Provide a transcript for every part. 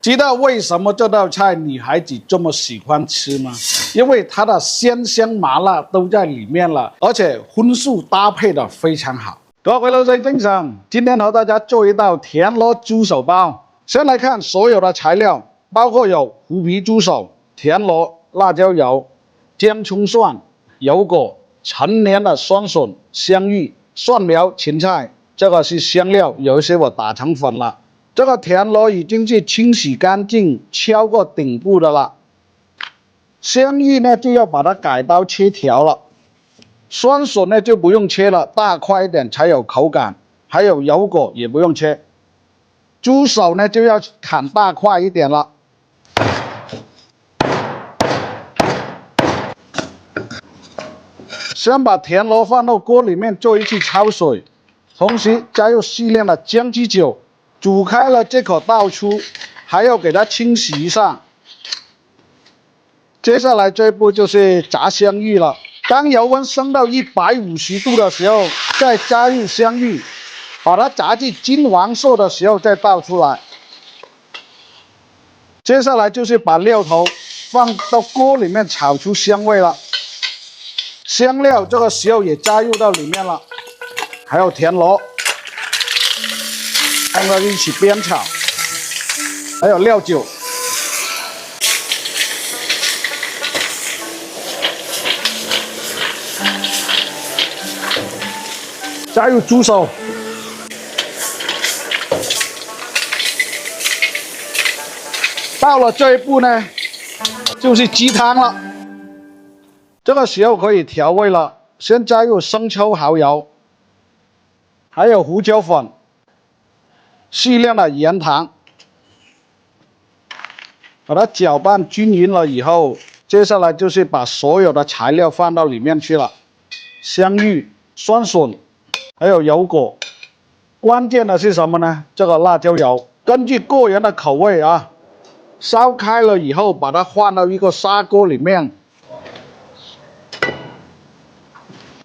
知道为什么这道菜女孩子这么喜欢吃吗？因为它的鲜香麻辣都在里面了，而且荤素搭配的非常好。各位老师精神，今天和大家做一道田螺猪手包。先来看所有的材料，包括有虎皮猪手、田螺、辣椒油、姜葱蒜、油果、陈年的酸笋、香芋、蒜苗、芹菜，这个是香料，有一些我打成粉了。这个田螺已经是清洗干净、敲过顶部的了。香芋呢就要把它改刀切条了，酸笋呢就不用切了，大块一点才有口感。还有油果也不用切。猪手呢就要砍大块一点了。先把田螺放到锅里面做一次焯水，同时加入适量的姜汁酒。煮开了这口倒出，还要给它清洗一下。接下来这一步就是炸香芋了。当油温升到150度的时候，再加入香芋，把它炸至金黄色的时候再倒出来。接下来就是把料头放到锅里面炒出香味了。香料这个时候也加入到里面了，还有田螺。放到一起煸炒，还有料酒，加入猪手，到了这一步呢，就是鸡汤了。这个时候可以调味了，先加入生抽、蚝油，还有胡椒粉。适量的盐糖，把它搅拌均匀了以后，接下来就是把所有的材料放到里面去了，香芋、酸笋，还有油果。关键的是什么呢？这个辣椒油，根据个人的口味啊，烧开了以后，把它放到一个砂锅里面。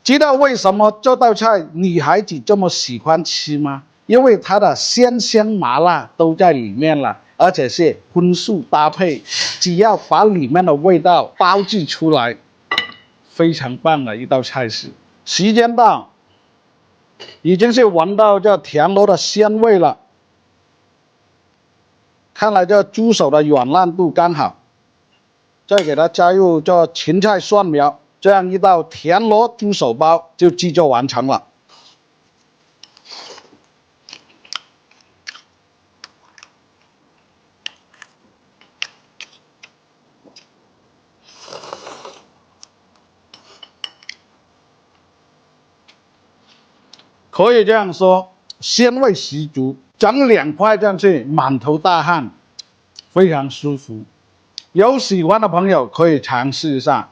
知道为什么这道菜女孩子这么喜欢吃吗？因为它的鲜香麻辣都在里面了，而且是荤素搭配，只要把里面的味道包制出来，非常棒的一道菜式。时间到，已经是闻到这田螺的鲜味了，看来这猪手的软烂度刚好，再给它加入这芹菜蒜苗，这样一道田螺猪手包就制作完成了。可以这样说，鲜味十足，整2块这样是满头大汗，非常舒服。有喜欢的朋友可以尝试一下。